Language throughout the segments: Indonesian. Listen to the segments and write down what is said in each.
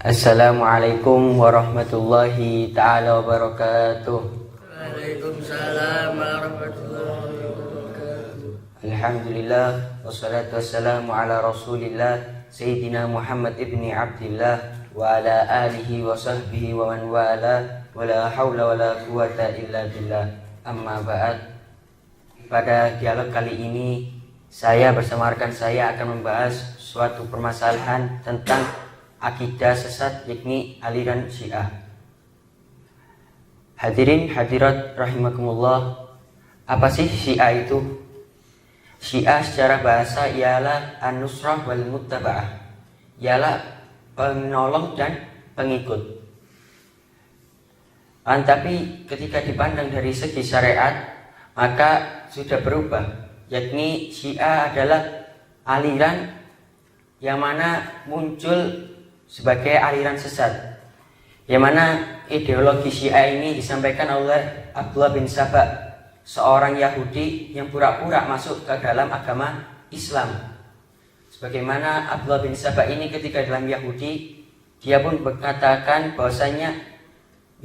Assalamualaikum warahmatullahi ta'ala wabarakatuh. Waalaikumsalam warahmatullahi wabarakatuh. Alhamdulillah wassalatu wassalamu ala rasulillah Sayyidina Muhammad ibni Abdillah wa ala alihi wa sahbihi wa man wala wa la hawla wa la quwata illa billah. Amma ba'd. Pada dialog kali ini saya bersama rekan saya akan membahas suatu permasalahan tentang akidah sesat, yakni aliran Syiah. Hadirin hadirat rahimakumullah, apa sih Syiah itu? Syiah secara bahasa ialah an-nusrah wal muttaba'ah, ialah penolong dan pengikut. Tapi ketika dipandang dari segi syariat maka sudah berubah, yakni Syiah adalah aliran yang mana muncul sebagai aliran sesat, yang mana ideologi Syiah ini disampaikan oleh Abdullah bin Saba, seorang Yahudi yang pura-pura masuk ke dalam agama Islam. Sebagaimana Abdullah bin Saba ini ketika dalam Yahudi, dia pun berkatakan bahwasanya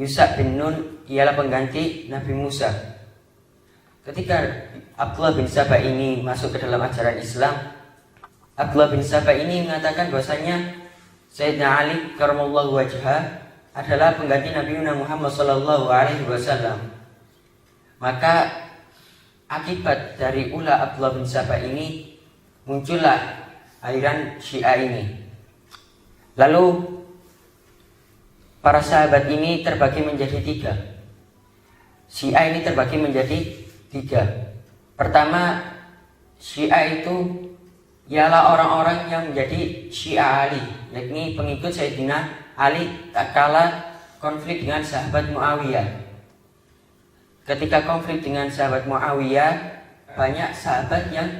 Yusha bin Nun ialah pengganti Nabi Musa. Ketika Abdullah bin Saba ini masuk ke dalam ajaran Islam, Abdullah bin Saba ini mengatakan bahwasanya Sayyidina Ali karramallahu wajhah adalah pengganti Nabi Muhammad sallallahu alaihi wasallam. Maka akibat dari ulah Abdullah bin Saba ini muncullah aliran Syiah ini. Lalu para sahabat ini terbagi menjadi tiga. Syiah ini terbagi menjadi tiga. Pertama, Syiah itu ialah orang-orang yang menjadi Syiah Ali, yakni pengikut Sayyidina Ali tak kala konflik dengan sahabat Muawiyah. Ketika konflik dengan sahabat Muawiyah, banyak sahabat yang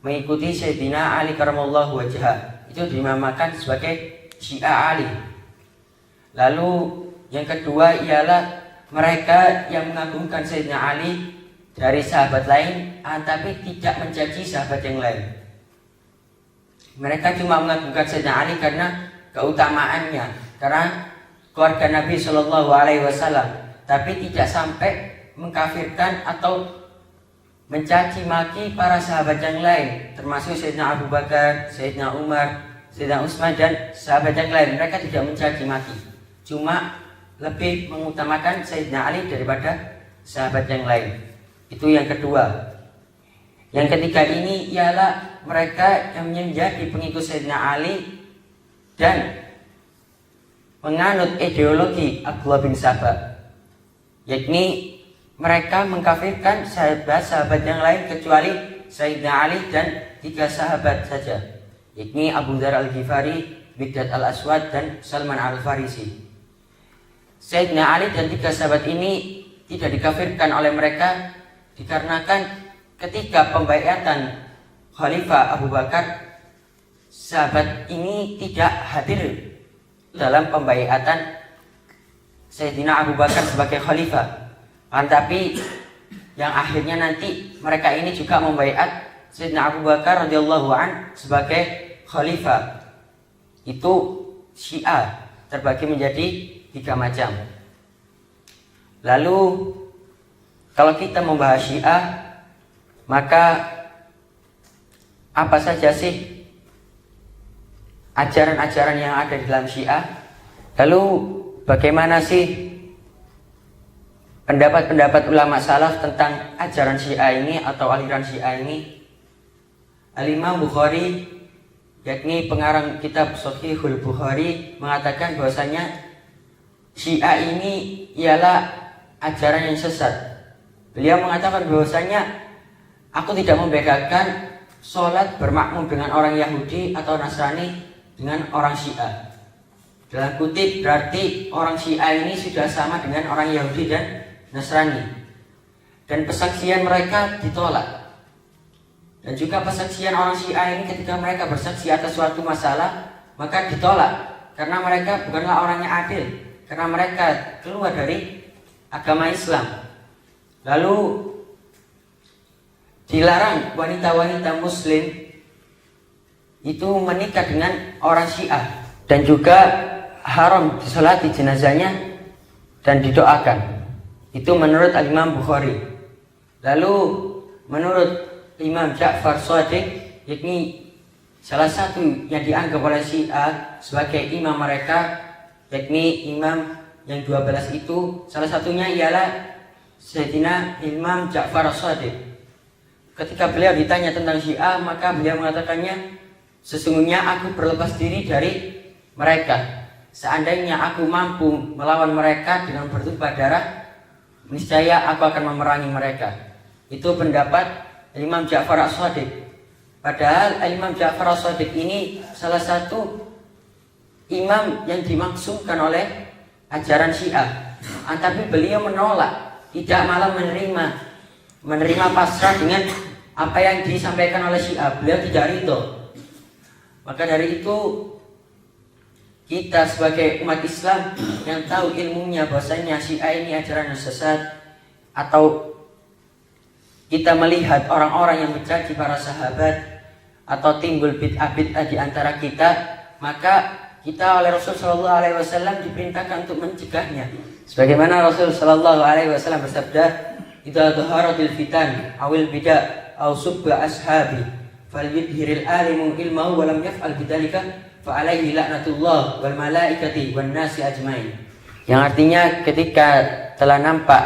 mengikuti Sayyidina Ali karramallahu wajhah. Itu dinamakan sebagai Syiah Ali. Lalu yang kedua ialah mereka yang mengagungkan Sayyidina Ali dari sahabat lain, tapi tidak mencaci sahabat yang lain. Mereka cuma mengagungkan Sayyidina Ali karena keutamaannya, karena keluarga Nabi Shallallahu Alaihi Wasallam, tapi tidak sampai mengkafirkan atau mencaci maki para sahabat yang lain, termasuk Sayyidina Abu Bakar, Sayyidina Umar, Sayyidina Utsman dan sahabat yang lain. Mereka tidak mencaci maki, cuma lebih mengutamakan Sayyidina Ali daripada sahabat yang lain. Itu yang kedua. Yang ketiga ini ialah mereka yang menjadi pengikut Sayyidina Ali dan menganut ideologi Abdullah bin Saba, yakni mereka mengkafirkan sahabat-sahabat yang lain kecuali Sayyidina Ali dan tiga sahabat saja, yakni Abu Dzar al-Ghifari, Miqdad al-Aswad dan Salman al-Farisi. Sayyidina Ali dan tiga sahabat ini tidak dikafirkan oleh mereka dikarenakan ketika pembaiatan Khalifah Abu Bakar, sahabat ini tidak hadir dalam pembaiatan Sayyidina Abu Bakar sebagai Khalifah. Tapi yang akhirnya nanti mereka ini juga membaiat Sayyidina Abu Bakar radhiyallahu an sebagai Khalifah. Itu Syiah terbagi menjadi tiga macam. Lalu kalau kita membahas Syiah, maka apa saja sih ajaran-ajaran yang ada di dalam Syiah? Lalu bagaimana sih pendapat-pendapat ulama salaf tentang ajaran Syiah ini atau aliran Syiah ini? Al-Imam Bukhari, yakni pengarang kitab Shahihul Bukhari, mengatakan bahwasanya Syiah ini ialah ajaran yang sesat. Beliau mengatakan bahwasanya aku tidak membedakan sholat bermakmum dengan orang Yahudi atau Nasrani dengan orang Syiah. Dalam kutip berarti orang Syiah ini sudah sama dengan orang Yahudi dan Nasrani. Dan persaksian mereka ditolak. Dan juga persaksian orang Syiah ini ketika mereka bersaksi atas suatu masalah, maka ditolak. Karena mereka bukanlah orang yang adil. Karena mereka keluar dari agama Islam. Lalu dilarang wanita-wanita muslim itu menikah dengan orang Syiah. Dan juga haram disolati jenazahnya dan didoakan. Itu menurut Imam Bukhari. Lalu menurut Imam Ja'far Shadiq, yakni salah satu yang dianggap oleh Syiah sebagai imam mereka, yakni imam yang 12 itu, salah satunya ialah Sayyidina Imam Ja'far Shadiq. Ketika beliau ditanya tentang Syiah, maka beliau mengatakannya, sesungguhnya aku berlepas diri dari mereka. Seandainya aku mampu melawan mereka dengan bertumpah darah, niscaya aku akan memerangi mereka. Itu pendapat Imam Ja'far Shadiq. Padahal Imam Ja'far Shadiq ini salah satu imam yang dimaksumkan oleh ajaran Syiah. Tapi beliau menolak, tidak malah menerima pasrah dengan apa yang disampaikan oleh Syiah. Beliau tidak ridho. Maka dari itu kita sebagai umat Islam yang tahu ilmunya bahwasanya Syiah ini ajaran yang sesat, atau kita melihat orang-orang yang mencaci para sahabat atau timbul bid'ah-bid'ah di antara kita, maka kita oleh Rasul sallallahu alaihi wasallam diperintahkan untuk mencegahnya. Sebagaimana Rasul sallallahu alaihi wasallam bersabda, "Idza dhaharatil fitan awil bid'ah aw subba ashabi falyudhiril alimu ilmahu wa lam yaf'al bidzalika fa alaihi laknatullah wal malaikati wan nasi ajmain." Yang artinya ketika telah nampak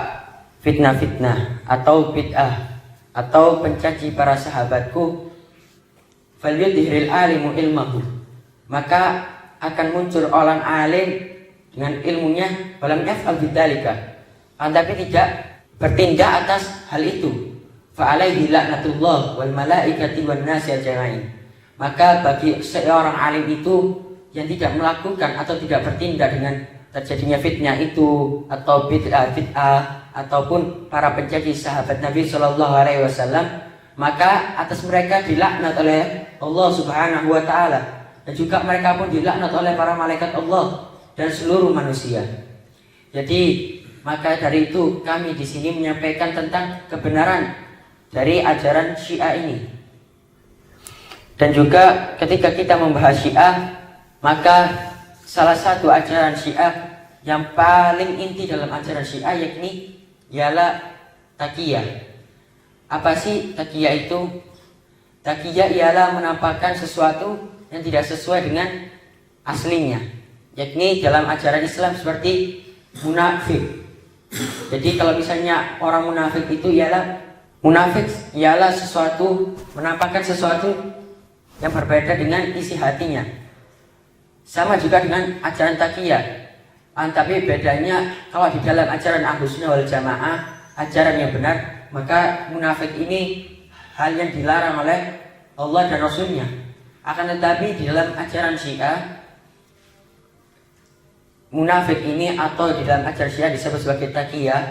fitnah-fitnah atau bid'ah atau pencaci para sahabatku, falyudhiril alimu ilmahu, maka akan muncul orang alim dengan ilmunya, walam yaf'al bidzalika, tapi tidak bertindak atas hal itu, fa alaihi laknatullah wal malaikati wan nasi ajmain, maka bagi seorang alim itu yang tidak melakukan atau tidak bertindak dengan terjadinya fitnah itu atau bid'ah ataupun para pencaci sahabat Nabi Shallallahu Alaihi Wasallam, maka atas mereka dilaknat oleh Allah Subhanahu Wa Taala, dan juga mereka pun dilaknat oleh para malaikat Allah dan seluruh manusia. Jadi maka dari itu kami di sini menyampaikan tentang kebenaran dari ajaran Syiah ini. Dan juga ketika kita membahas Syiah, maka salah satu ajaran Syiah yang paling inti dalam ajaran Syiah yakni ialah taqiyah. Apa sih taqiyah itu? Taqiyah ialah menampakkan sesuatu yang tidak sesuai dengan aslinya, yakni dalam ajaran Islam seperti munafik. Jadi kalau misalnya orang munafik itu ialah sesuatu, menampakkan sesuatu yang berbeda dengan isi hatinya. Sama juga dengan ajaran taqiyah. Tapi bedanya kalau di dalam ajaran Ahlussunnah wal Jamaah, ajaran yang benar, maka munafik ini hal yang dilarang oleh Allah dan Rasulnya. Akan tetapi di dalam ajaran Syiah, munafik ini atau di dalam ajaran Syiah disebut sebagai taqiyah,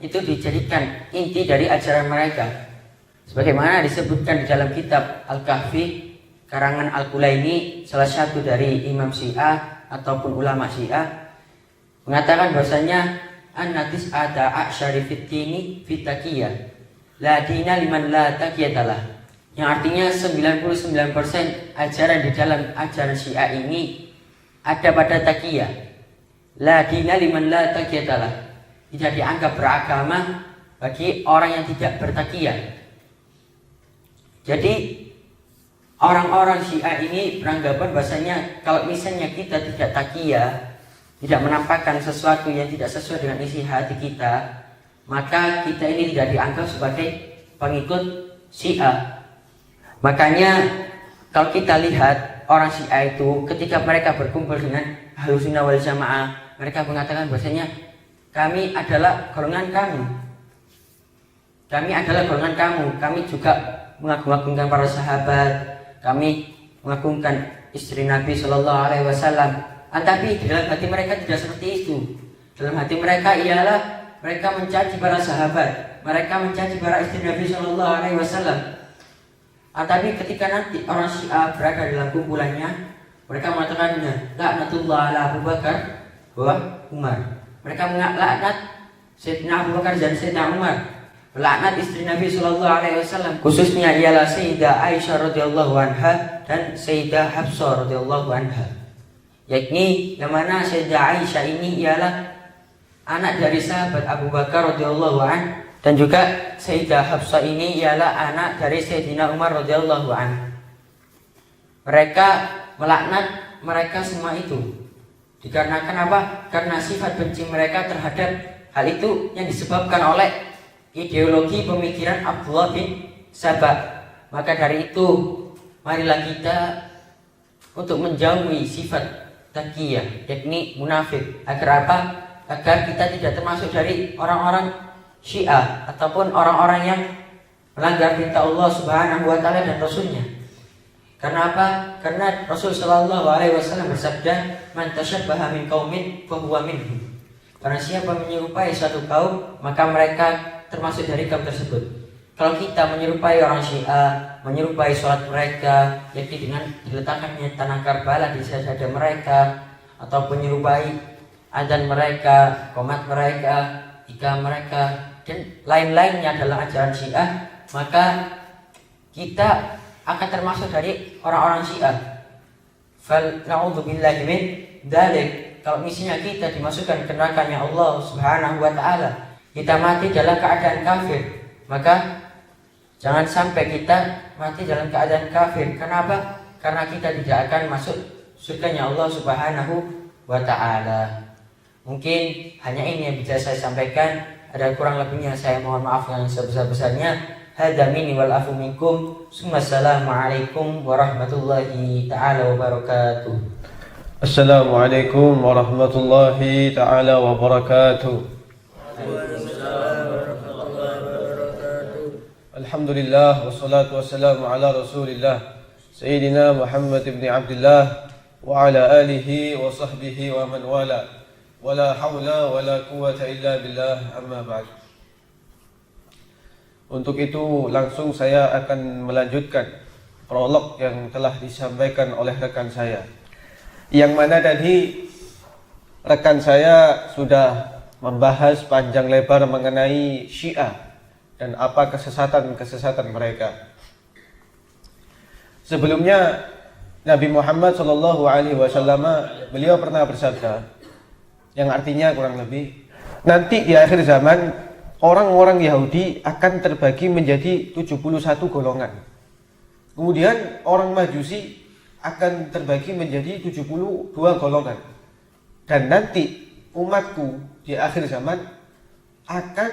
itu dijadikan inti dari ajaran mereka. Sebagaimana disebutkan di dalam kitab Al-Kahfi karangan Al-Kulaini, salah satu dari imam Syiah ataupun ulama Syiah, mengatakan bahwasanya an-natis ada aksyari fitini fitaqiyah la dina liman la taqiyatalah, yang artinya 99% ajaran di dalam ajaran Syiah ini ada pada taqiyah. La dina liman la taqiyatalah, tidak dianggap beragama bagi orang yang tidak bertaqiyah. Jadi orang-orang Syiah ini beranggapan bahwasanya kalau misalnya kita tidak taqiyah, tidak menampakkan sesuatu yang tidak sesuai dengan isi hati kita, maka kita ini tidak dianggap sebagai pengikut Syiah. Makanya kalau kita lihat orang Syiah itu ketika mereka berkumpul dengan Ahlussunnah wal Jamaah, mereka mengatakan bahwasanya kami adalah golongan kamu. Kami adalah golongan kamu. Kami juga mengagungkan para sahabat. Kami mengagungkan istri Nabi Shallallahu Alaihi Wasallam. Tapi di dalam hati mereka tidak seperti itu. Dalam hati mereka ialah mereka mencaci para sahabat, mereka mencaci para istri Nabi Shallallahu Alaihi Wasallam. Tapi ketika nanti orang Syiah berada dalam kumpulannya, mereka mengatakan laknatullah ala Abu Bakar wa Umar. Mereka melaknat Sayyidina Abu Bakar dan Sayyidina Umar, melaknat istri Nabi Shallallahu Alaihi Wasallam, khususnya ialah Sayyidah Aisyah radhiyallahu anha dan Sayyidah Hafsah radhiyallahu anha. yakni yang mana Sayyidah Aisyah ini ialah anak dari sahabat Abu Bakar radhiyallahu an, dan juga Sayyidah Hafsah ini ialah anak dari Sayyidina Umar radhiyallahu an. Mereka melaknat mereka semua itu dikarenakan apa? Karena sifat benci mereka terhadap hal itu yang disebabkan oleh ideologi pemikiran Abdullah bin Sabah. Maka dari itu, marilah kita untuk menjauhi sifat taqiyah, yakni munafik. Agar apa? Agar kita tidak termasuk dari orang-orang Syiah ataupun orang-orang yang melanggar perintah Allah Subhanahu wa taala dan Rasulnya. Karena apa? Karena Rasul sallallahu alaihi wasallam bersabda, "Man tasyabbaha min qaumin fa huwa minhum." Karena siapa menyerupai suatu kaum, maka mereka termasuk dari kaum tersebut. Kalau kita menyerupai orang Syiah, menyerupai sholat mereka, yakni dengan diletakkannya tanah Karbala di dada mereka, atau menyerupai azan mereka, qomat mereka, iqamah mereka, dan lain-lainnya adalah ajaran Syiah, maka kita akan termasuk dari orang-orang Syiah. Fal na'udzubillahi min dzalik. Kalau misalnya kita dimasukkan ke nerakanya Allah Subhanahu wa taala, kita mati dalam keadaan kafir, maka jangan sampai kita mati dalam keadaan kafir. Kenapa? Karena kita tidak akan masuk surganya Allah Subhanahu wa taala. Mungkin hanya ini yang bisa saya sampaikan. Ada kurang lebihnya saya mohon maaf yang sebesar-besarnya. Hadza minni wal afu minkum. Assalamualaikum warahmatullahi taala wabarakatuh. Assalamualaikum warahmatullahi taala wabarakatuh. Alhamdulillah wassalatu wassalamu ala Rasulillah Sayyidina Muhammad ibn Abdullah wa ala alihi wa sahbihi wa man wala. Wala hawla wala quwwata illa billah, amma ba'd. Untuk itu langsung saya akan melanjutkan prolog yang telah disampaikan oleh rekan saya, yang mana tadi rekan saya sudah membahas panjang lebar mengenai Syiah dan apa kesesatan-kesesatan mereka. Sebelumnya Nabi Muhammad SAW beliau pernah bersabda, yang artinya kurang lebih, nanti di akhir zaman orang-orang Yahudi akan terbagi menjadi 71 golongan. Kemudian orang Majusi akan terbagi menjadi 72 golongan. Dan nanti umatku di akhir zaman akan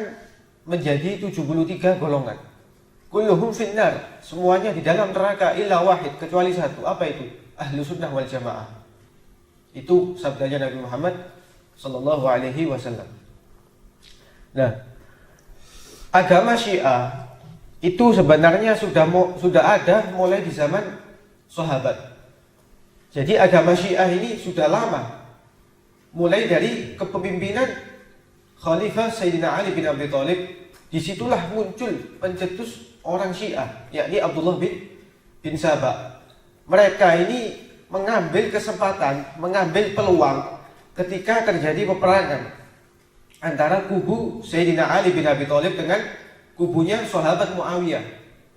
menjadi 73 golongan. Kulluhum finnar, semuanya di dalam neraka illa wahid, kecuali satu. Apa itu? Ahlus sunnah wal jamaah. Itu sabdanya Nabi Muhammad sallallahu alaihi wasallam. Nah, agama Syiah itu sebenarnya sudah ada mulai di zaman sahabat. Jadi agama Syiah ini sudah lama, mulai dari kepemimpinan Khalifah Sayyidina Ali bin Abi Thalib. Disitulah muncul pencetus orang Syiah, yakni Abdullah bin Sabah. Mereka ini mengambil kesempatan, mengambil peluang ketika terjadi peperangan antara kubu Sayyidina Ali bin Abi Thalib dengan kubunya sahabat Muawiyah.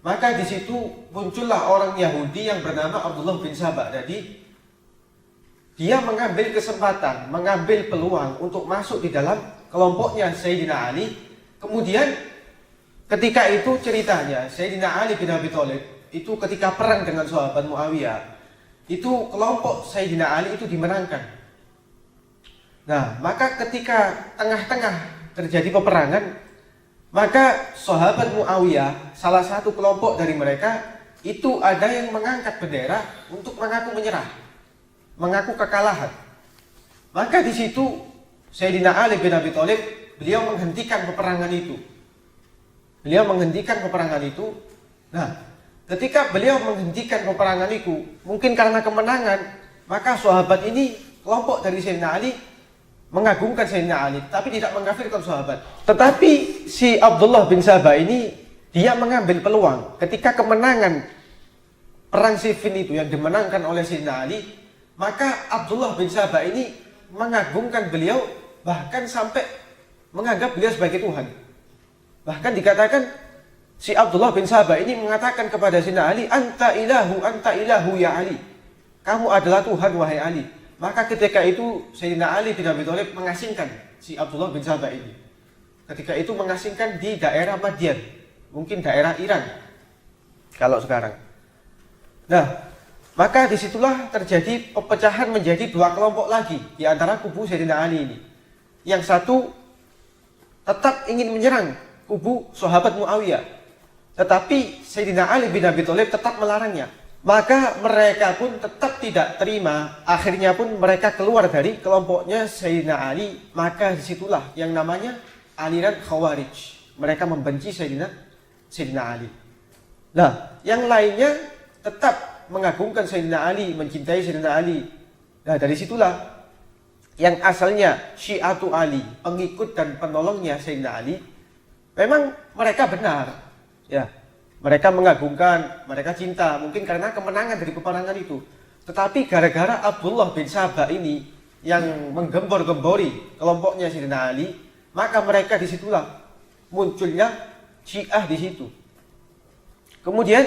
Maka di situ muncullah orang Yahudi yang bernama Abdullah bin Sabah. Jadi dia mengambil kesempatan, mengambil peluang untuk masuk di dalam kelompoknya Sayyidina Ali. Kemudian ketika itu ceritanya Sayyidina Ali bin Abi Thalib itu ketika perang dengan sahabat Muawiyah, itu kelompok Sayyidina Ali itu dimenangkan. Nah, maka ketika tengah-tengah terjadi peperangan, maka sahabat Muawiyah, salah satu kelompok dari mereka, itu ada yang mengangkat bendera untuk mengaku menyerah, mengaku kekalahan. Maka di situ Sayyidina Ali bin Abi Thalib, beliau menghentikan peperangan itu. Nah, ketika beliau menghentikan peperangan itu, mungkin karena kemenangan, maka sahabat ini, kelompok dari Sayyidina Ali, mengagungkan Sayyidina Ali, tapi tidak mengkafirkan sahabat. Tetapi si Abdullah bin Sabah ini, dia mengambil peluang ketika kemenangan perang Siffin itu yang dimenangkan oleh Sayyidina Ali, maka Abdullah bin Sabah ini mengagungkan beliau, bahkan sampai menganggap beliau sebagai Tuhan. Bahkan dikatakan si Abdullah bin Sabah ini mengatakan kepada Sayyidina Ali, anta ilahu ya Ali, kamu adalah Tuhan wahai Ali. Maka ketika itu Sayyidina Ali bin Abi Thalib mengasingkan si Abdullah bin Sabah ini. Ketika itu mengasingkan di daerah Madian, mungkin daerah Iran kalau sekarang. Nah, maka disitulah terjadi pepecahan menjadi dua kelompok lagi di antara kubu Sayyidina Ali ini. Yang satu tetap ingin menyerang kubu sahabat Muawiyah, tetapi Sayyidina Ali bin Abi Thalib tetap melarangnya. Maka mereka pun tetap tidak terima. Akhirnya pun mereka keluar dari kelompoknya Sayyidina Ali. Maka disitulah yang namanya aliran Khawarij. Mereka membenci Sayyidina Ali. Nah, yang lainnya tetap mengagungkan Sayyidina Ali, mencintai Sayyidina Ali. Nah, dari situlah yang asalnya Syiatu Ali, pengikut dan penolongnya Sayyidina Ali, memang mereka benar. Ya, mereka mengagungkan, mereka cinta, mungkin karena kemenangan dari peperangan itu. Tetapi gara-gara Abdullah bin Sabah ini yang menggembor-gembori kelompoknya Sayyidina Ali, maka mereka disitulah munculnya Syiah di situ. Kemudian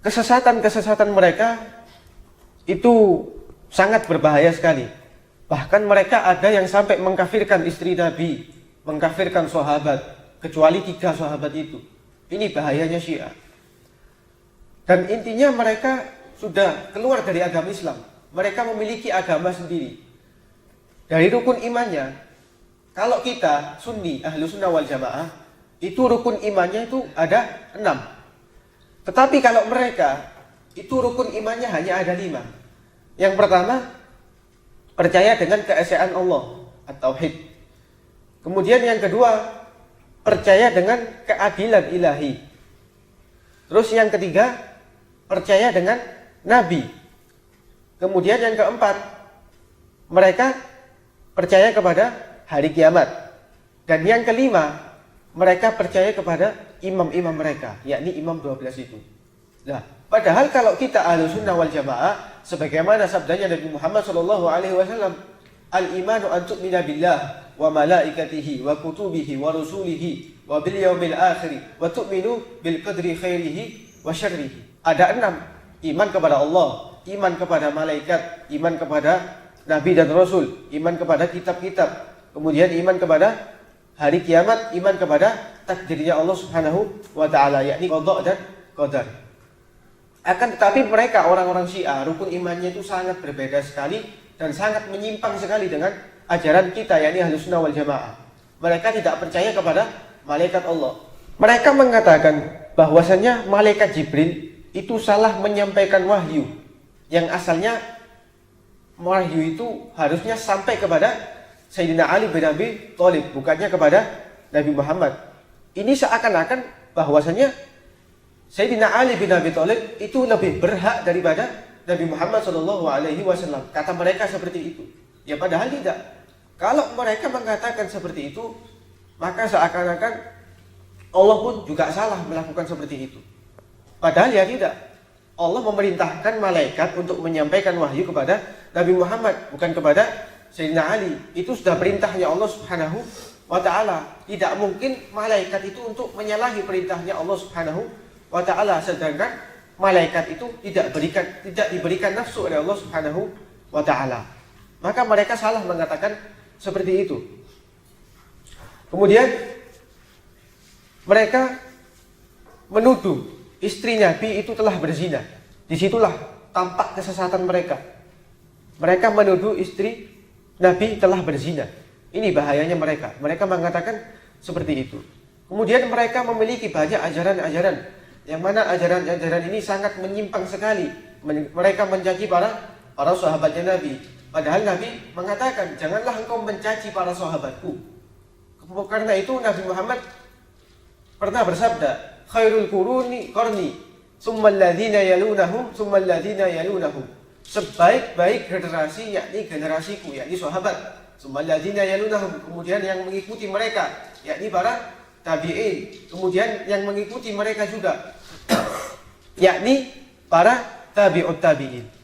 kesesatan mereka itu sangat berbahaya sekali. Bahkan mereka ada yang sampai mengkafirkan istri Nabi, mengkafirkan sahabat, kecuali 3 sahabat itu. Ini bahayanya Syiah. Dan intinya mereka sudah keluar dari agama Islam. Mereka memiliki agama sendiri. Dari rukun imannya, kalau kita Sunni, Ahlu Sunnah wal Jamaah, itu rukun imannya itu ada 6. Tetapi kalau mereka, itu rukun imannya hanya ada 5. Yang pertama, percaya dengan keesaan Allah, at-tauhid. Kemudian yang kedua, percaya dengan keadilan ilahi. Terus yang ketiga, percaya dengan Nabi. Kemudian yang keempat, mereka percaya kepada hari kiamat. Dan yang kelima, mereka percaya kepada imam-imam mereka, yakni imam 12 itu. Nah, padahal kalau kita Ahlussunnah wal Jamaah, sebagaimana sabdanya Nabi Muhammad SAW, al-imanu an tu'mina billah wa malaikatihi wa kutubihi wa rusulihi wa bil yaumil akhir wa tu'minu bil qadri khairihi wa syarrihi. Ada 6. Iman kepada Allah, iman kepada malaikat, iman kepada nabi dan rasul, iman kepada kitab-kitab, kemudian iman kepada hari kiamat, iman kepada takdirnya Allah Subhanahu wa taala, yakni qada dan qadar. Akan tetapi mereka orang-orang Syiah, rukun imannya itu sangat berbeda sekali dan sangat menyimpang sekali dengan ajaran kita, yakni Ahlussunnah wal Jamaah. Mereka tidak percaya kepada malaikat Allah. Mereka mengatakan bahwasanya malaikat Jibril itu salah menyampaikan wahyu. Yang asalnya wahyu itu harusnya sampai kepada Sayyidina Ali bin Abi Thalib, bukannya kepada Nabi Muhammad. Ini seakan-akan bahwasanya Sayyidina Ali bin Abi Thalib itu lebih berhak daripada Nabi Muhammad SAW. Kata mereka seperti itu. Ya padahal tidak. Kalau mereka mengatakan seperti itu, maka seakan-akan Allah pun juga salah melakukan seperti itu. Padahal ya tidak. Allah memerintahkan malaikat untuk menyampaikan wahyu kepada Nabi Muhammad, bukan kepada Sayyidina Ali. Itu sudah perintahnya Allah Subhanahu wa taala. Tidak mungkin malaikat itu untuk menyalahi perintahnya Allah Subhanahu wa taala, sedangkan malaikat itu tidak diberikan nafsu oleh Allah Subhanahu wa taala. Maka mereka salah mengatakan seperti itu. Kemudian mereka menuduh istri Nabi itu telah berzina. Disitulah tampak kesesatan mereka. Mereka menuduh istri Nabi telah berzina. Ini bahayanya mereka. Mereka mengatakan seperti itu. Kemudian mereka memiliki banyak ajaran-ajaran, yang mana ajaran-ajaran ini sangat menyimpang sekali. Mereka mencaci para sahabatnya Nabi. Padahal Nabi mengatakan, janganlah engkau mencaci para sahabatku. Karena itu Nabi Muhammad pernah bersabda, khairul quruni qarni, tsummal ladzina yalunahum, tsummal ladzina yalunahum. Sebaik-baik generasi yakni generasiku, yakni sahabat. Tsummal ladzina yalunahum, kemudian yang mengikuti mereka, yakni para tabi'in. Kemudian yang mengikuti mereka juga, yakni para tabi'ut tabi'in.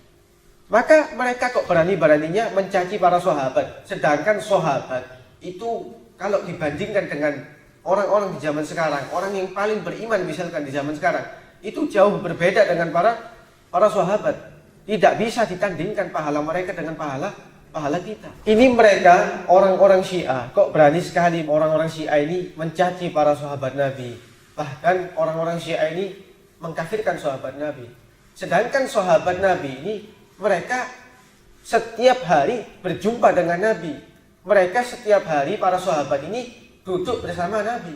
Maka mereka kok berani-beraninya mencaci para sahabat. Sedangkan sahabat itu kalau dibandingkan dengan orang-orang di zaman sekarang, orang yang paling beriman misalkan di zaman sekarang, itu jauh berbeda dengan para sahabat. tidak bisa ditandingkan pahala mereka dengan pahala kita. Ini mereka orang-orang Syiah, kok berani sekali orang-orang Syiah ini mencaci para sahabat Nabi. Bahkan orang-orang Syiah ini mengkafirkan sahabat Nabi. Sedangkan sahabat Nabi ini mereka setiap hari berjumpa dengan Nabi. Mereka setiap hari para sahabat ini duduk bersama Nabi.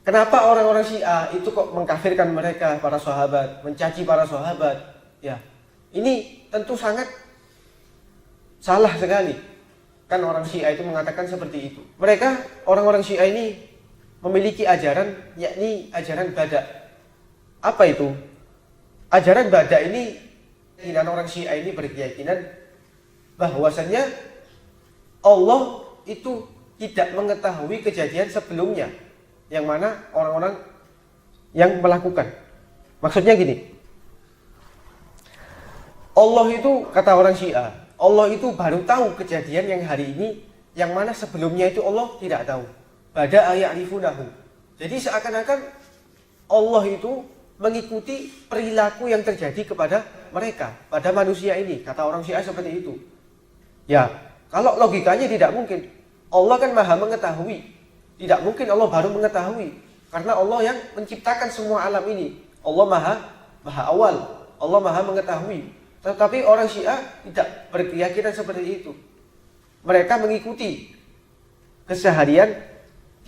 Kenapa orang-orang Syiah itu kok mengkafirkan mereka, para sahabat, mencaci para sahabat? Ya, ini tentu sangat salah sekali. Kan orang Syiah itu mengatakan seperti itu. Mereka, orang-orang Syiah ini memiliki ajaran, yakni ajaran Bada'. Apa itu? Ajaran Bada' ini, keyakinan orang Syiah ini berkeyakinan bahwasannya Allah itu tidak mengetahui kejadian sebelumnya, yang mana orang-orang yang melakukan. Maksudnya gini, Allah itu, kata orang Syiah, Allah itu baru tahu kejadian yang hari ini, yang mana sebelumnya itu Allah tidak tahu. Bada aya'rifunahu. Jadi seakan-akan Allah itu mengikuti perilaku yang terjadi kepada mereka, pada manusia ini. Kata orang Syiah seperti itu. Ya, kalau logikanya tidak mungkin. Allah kan maha mengetahui. Tidak mungkin Allah baru mengetahui. Karena Allah yang menciptakan semua alam ini. Allah maha awal. Allah maha mengetahui. Tetapi orang Syiah tidak berkeyakinan seperti itu. Mereka mengikuti keseharian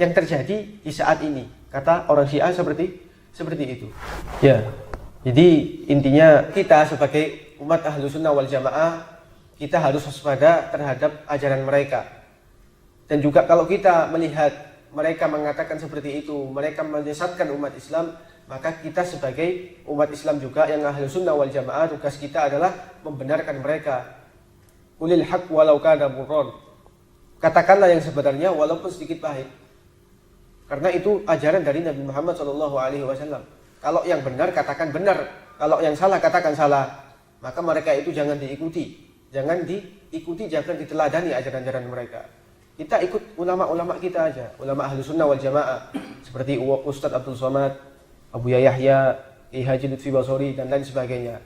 yang terjadi di saat ini. Kata orang Syiah seperti itu. Ya. Jadi intinya kita sebagai umat Ahlus Sunnah wal Jamaah, kita harus waspada terhadap ajaran mereka. Dan juga kalau kita melihat mereka mengatakan seperti itu, mereka menyesatkan umat Islam, maka kita sebagai umat Islam juga yang Ahlus Sunnah wal Jamaah, tugas kita adalah membenarkan mereka. Qulil haq walau kana murran. Katakanlah yang sebenarnya walaupun sedikit pahit. Karena itu ajaran dari Nabi Muhammad SAW. Kalau yang benar katakan benar, kalau yang salah katakan salah. Maka mereka itu jangan diikuti. Jangan diteladani ajaran-ajaran mereka. Kita ikut ulama-ulama kita aja, ulama Ahlus Sunnah wal Jamaah, seperti Ustadz Abdul Somad, Abu Yahya, Ki Haji Lutfi Basori, dan lain sebagainya.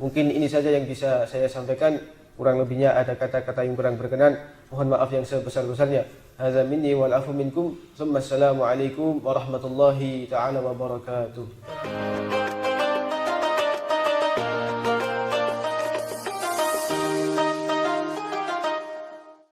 Mungkin ini saja yang bisa saya sampaikan. Kurang lebihnya ada kata-kata yang kurang berkenan, mohon maaf yang sebesar-besarnya. Hadza minni wal afu minkum. Assalamualaikum warahmatullahi taala wabarakatuh.